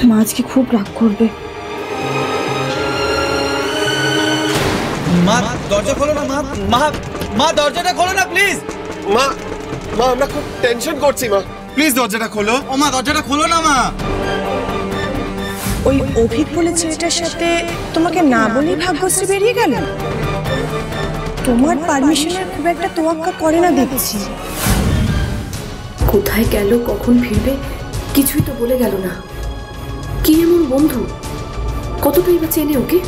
মা আজকে খুব রাগ করবে। মা দরজা খোলো না। মা মা মা দরজাটা খোলো না প্লিজ। মা মা আমরা খুব টেনশন করছি মা, প্লিজ দরজাটা খোলো। ও মা দরজাটা খোলো না মা। ওই অভিক বলে ছেলেটার সাথে তোমাকে না বলেই ভাগ্যশ্রী বেরিয়ে গেল। তোমার পারমিশনের খুব একটা তোয়াক্কা করে না দেখছি। কোথায় গেল, কখন ফিরবে কিছুই তো বলে গেল না। কি এমন বন্ধু, কতটাই বা চেনে ওকে।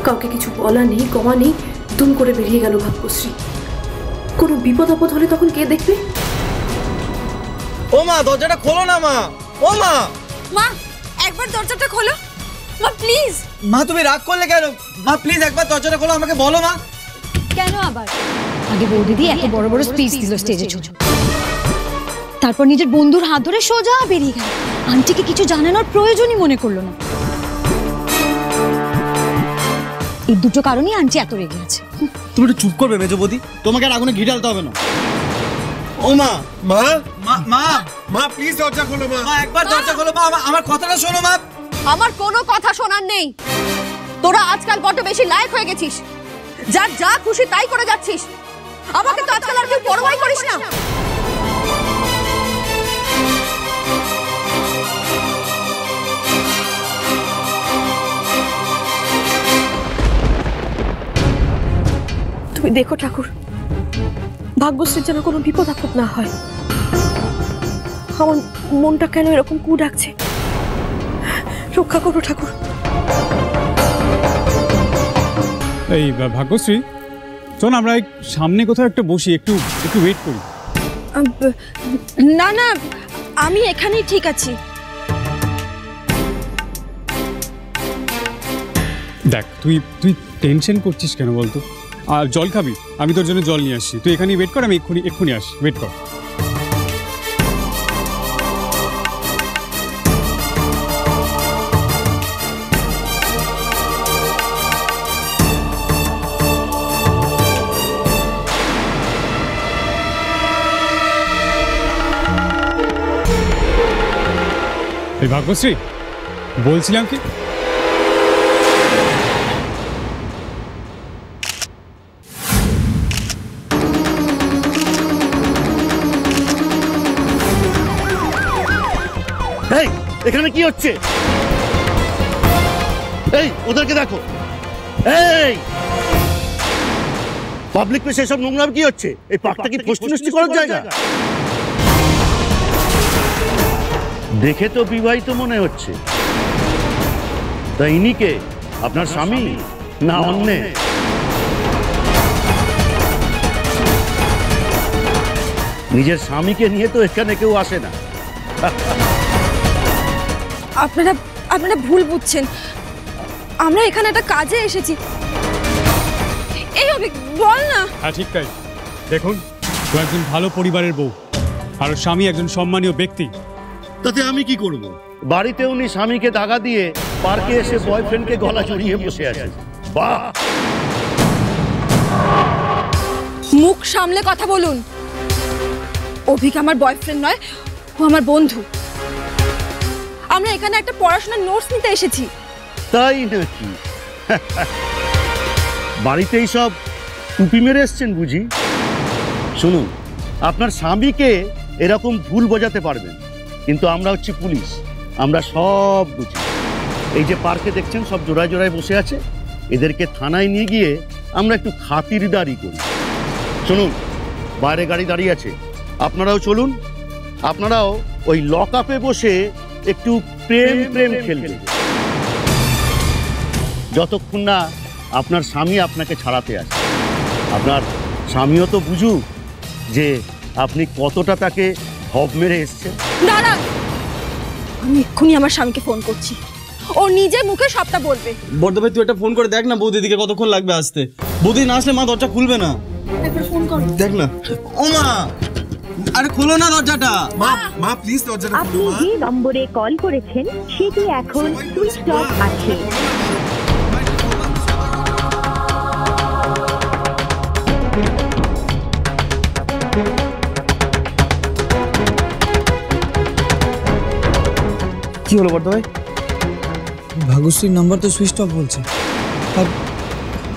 কাউকে কিছু বলা নেই, কমা নেই, দুম করে বেরিয়ে গেল ভাগ্যশ্রী। কোনো বিপদ আপদ হলে তখন কে দেখবে? ও মা দরজাটা খোলো না মা। ও মা মা একবার দরজাটা খোলো মা প্লিজ। মা তুমি রাগ করলে কেন? মা প্লিজ একবার দরজাটা খোলো, আমাকে বলো মা। কেন আবার? আগে বৌদিদি এত বড় বড় স্পিচ দিল স্টেজে চলে, তারপর নিজের বন্ধুর হাত ধরে সোজা বেরিয়ে গেল। আন্টিকে কিছু জানানোর প্রয়োজনই মনে করলো না। এই দুটো কারণেই আন্টি এত রেগে আছে। তুমি একটু চুপ করবে মেজো বৌদি? তোমাকে আর আগুনে ঘি ঢালতে হবে না। ও মা মা মা মা মা প্লিজ দরজা খোলো মা। মা একবার দরজা খোলো মা, আমার কথাটা শোনো মা। আমার কোনো কথা শোনার নেই। তোরা আজকাল বড্ড বেশি লায়ক হয়ে গেছিস, যার যা খুশি তাই করে যাচ্ছিস। আমাকে তো আজকাল আর কেউ পরোয়াই করিস না। তুমি দেখো ঠাকুর, ভাগ্যশ্রীর যেন কোনো বিপদ আপদ না হয়। আমার মনটা কেন এরকম কু ডাকছে, রক্ষা করো ঠাকুর। এই ভাগ্যশ্রী, চল আমরা সামনে কোথাও একটা বসি, একটু ওয়েট করি। না না আমি এখানেই ঠিক আছি। দেখ তুই টেনশন করছিস কেন বলতো? আর জল খাবি? আমি তোর জন্য জল নিয়ে আসছি, তুই এখানেই ওয়েট কর, আমি এক্ষুনি আসি, ওয়েট কর। এই ভাগ্যশ্রী, বলছিলাম কি এখানে কি হচ্ছে? এই ওদেরকে দেখো, এই পাবলিক প্লেসে এসব নোংরা কি হচ্ছে? এই পার্কটা কি ফষ্টি করার জায়গা? দেখে তো বিবাহিত মনে হচ্ছে। তা ইনি কে? আপনার স্বামী না অন্য? নিজের স্বামীকে নিয়ে তো এখানে কেউ আসে না। আপনারা ভুল বুঝছেন, আমরা এখানে একটা কাজে এসেছি। এই অভিক বল না। হ্যাঁ ঠিক তাই। দেখুন, ও একজন ভালো পরিবারের বউ, আর স্বামী একজন সম্মানীয় ব্যক্তি। তাতে আমি কি করব? বাড়িতে উনি স্বামীকে দাগা দিয়ে পার্কে এসে বয়ফ্রেন্ডকে গলা জড়িয়ে বসে আছে। বাহ! মুখ সামলে কথা বলুন। অভিক আমার বয়ফ্রেন্ড নয়, ও আমার বন্ধু। আমরা এখানে একটা পড়াশোনার নোটস নিতে এসেছি। তাই নাকি? বাড়িতেই সব টুপি মেরে এসছেন বুঝি? শুনুন, আপনার স্বামীকে এরকম ভুল বোঝাতে পারবেন, কিন্তু আমরা হচ্ছি পুলিশ, আমরা সব বুঝি। এই যে পার্কে দেখছেন সব জোড়ায় জোড়ায় বসে আছে, এদেরকে থানায় নিয়ে গিয়ে আমরা একটু খাতিরদারি করি। শুনুন, বাইরে গাড়ি দাঁড়িয়ে আছে, আপনারাও চলুন। আপনারাও ওই লক আপে বসে একটু প্রেম খেলবেন, যতক্ষণ না আপনার স্বামী আপনাকে ছাড়াতে আসে। আপনার স্বামীও তো বুঝুক যে আপনি কতটা তাকে হব মেরে এসছেন। দাঁড়ান, আমি এক্ষুনি আমার স্বামীকে ফোন করছি, ও নিজে মুখে সবটা বলবে। বড়দা ভাই তুই একটা ফোন করে দেখ না বৌদিদিকে, কতক্ষণ লাগবে আসতে। বৌদি না আসলে মা দরজা খুলবে না। ফোন কর, দেখ না। ও মা, আরে খোলো না দরজাটা। মা প্লিজ দরজাটা আপনি যে নম্বরে কল করেছেন সেটি এখন সুইচ অফ আছে। কি কি হলো বর্ধ ভাই? ভাগ্যশ্রীর নাম্বার তো সুইচ অফ বলছে, আর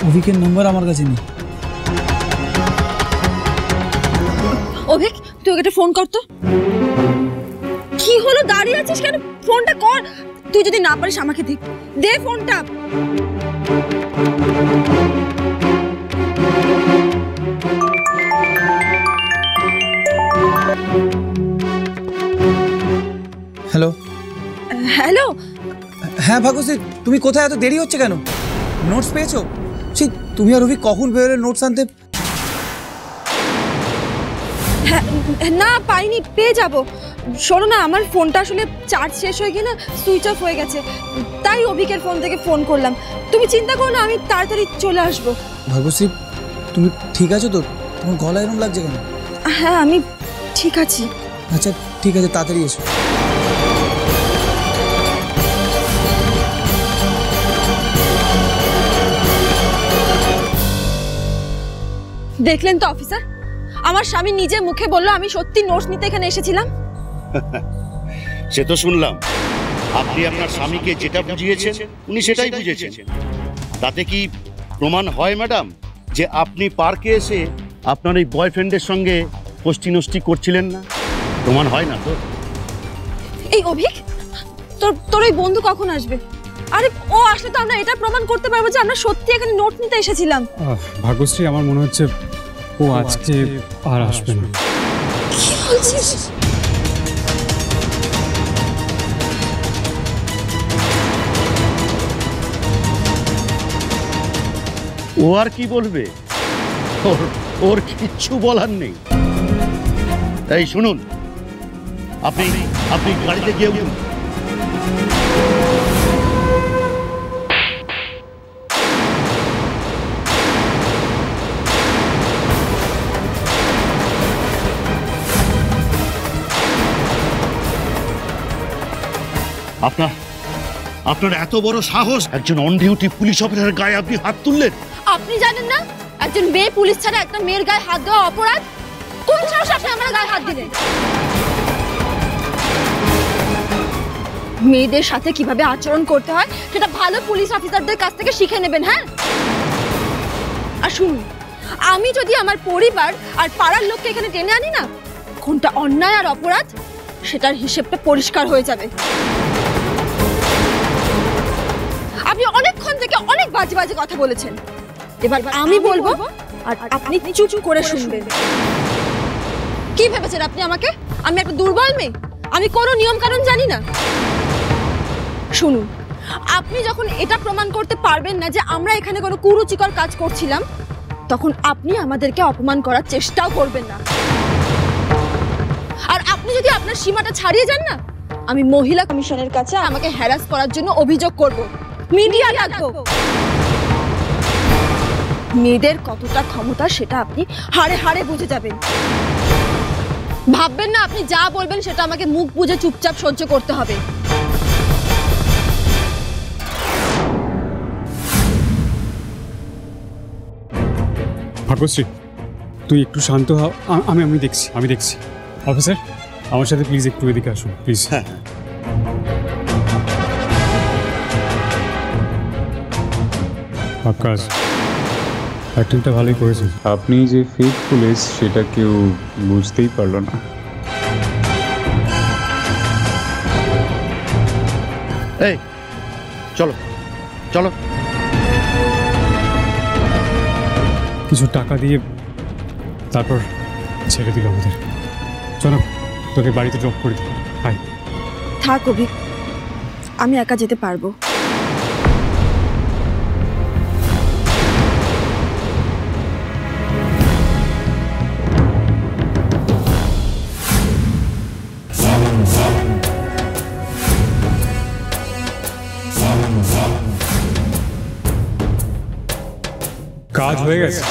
অভিকের নাম্বার আমার কাছে নেই। অভিক, তুই ওকে একটা ফোন কর তো। কি হলো, দাঁড়িয়ে আছিস কেন? ফোনটা কর। তুই যদি না পারিস আমাকে দে ফোনটা। Hello hello. হ্যাঁ ভাগ্যশ্রী, তুমি কোথায়? এত দেরি হচ্ছে কেন? নোটস পেয়েছো? সেই তুমি আর অভিক কখন বেরোলে নোটস আনতে? না পাইনি, পেয়ে যাব। শোনো না, আমার ফোনটা আসলে চার্জ শেষ হয়ে গিয়ে না সুইচ অফ হয়ে গেছে, তাই অভিকের ফোন থেকে ফোন করলাম। তুমি চিন্তা করো না, আমি তাড়াতাড়ি চলে আসবো। ভাগ্যশ্রী, তুমি ঠিক আছো তো? তোমার গলা এরকম লাগছে কেন? হ্যাঁ, আমি ঠিক আছি। আচ্ছা ঠিক আছে, তাড়াতাড়ি এসো। দেখলেন তো অফিসার, আমার স্বামী নিজে মুখে বললো আমি সত্যি নোটস নিতে এখানে এসেছিলাম। সে তো শুনলাম। আপনি আপনার স্বামীকে যেটা বুঝিয়েছেন উনি সেটাই বুঝেছেন। তাতে কি প্রমাণ হয় ম্যাডাম যে আপনি পার্কে এসে আপনার এই বয়ফ্রেন্ডের সঙ্গে ফষ্টি নষ্টি করছিলেন না? প্রমাণ হয় না তো? এই অভিক, তোর ওই বন্ধু কখন আসবে? আরে ও আসলে তো আমরা এটা প্রমাণ করতে পারবো যে আমরা সত্যি এখানে নোট নিতে এসেছিলাম। ভাগ্যশ্রী, আমার মনে হচ্ছে ও আজকে আর আসবে না। কি বলছিস? ও আর কি বলবে? ওর কিচ্ছু বলার নেই। এই শুনুন, আপনি গাড়িতে গিয়ে উঠুন। আপনার এত বড় সাহস, একজন অন ডিউটি পুলিশ অফিসারের গায়ে আপনি হাত তুললেন? আপনি জানেন না একজন মেয়ে পুলিশ ছাড়া একটা মেয়ের গায়ে হাত দেওয়া অপরাধ? কোন সাহসে আপনি আমার গায়ে হাত দিলেন? মেয়েদের সাথে কিভাবে আচরণ করতে হয় সেটা ভালো পুলিশ অফিসারদের কাছ থেকে শিখে নেবেন। হ্যাঁ, আর শুনুন, আমি যদি আমার পরিবার আর পাড়ার লোককে এখানে টেনে আনি না, কোনটা অন্যায় আর অপরাধ সেটার হিসেবটা পরিষ্কার হয়ে যাবে। আপনি অনেকক্ষণ থেকে অনেক বাজে বাজে কথা বলেছেন, এবার আমি বলবো আর আপনি চুপ করে শুনবেন। কি ভেবেছেন আপনি আমাকে? আমি একটা দুর্বল মেয়ে? আমি কোনো নিয়ম কানুন জানি না? শুনুন, আপনি যখন এটা প্রমাণ করতে পারবেন না যে আমরা এখানে কোনো কুরুচিকর কাজ করছিলাম, তখন আপনি আমাদেরকে অপমান করার চেষ্টাও করবেন না। আর আপনি যদি আপনার সীমাটা ছাড়িয়ে যান না, আমি মহিলা কমিশনের কাছে আমাকে হ্যারাস করার জন্য অভিযোগ করব, মিডিয়া ডাকবো। মেয়েদের কতটা ক্ষমতা সেটা আপনি হাড়ে হাড়ে বুঝে যাবেন। ভাববেন না আপনি যা বলবেন সেটা আমাকে মুখ বুজে চুপচাপ সহ্য করতে হবে। ভাগ্যশ্রী, তুই একটু শান্ত হও। আমি দেখছি। অফিসার, আমার সাথে প্লিজ একটু এদিকে আসুন প্লিজ। হ্যাঁ, আকাশ, অ্যাক্টিংটা ভালোই করেছেন। আপনি যে ফেক পুলিশ সেটা কেউ বুঝতেই পারলো না। এই চলো চলো। কিছু টাকা দিয়ে তারপর ছেড়ে দিল আমাদের। চলো, তোকে বাড়িতে ড্রপ করে দিই। হাই। থাক অভিক, আমি একা যেতে পারবো। কাজ হয়ে গেছে।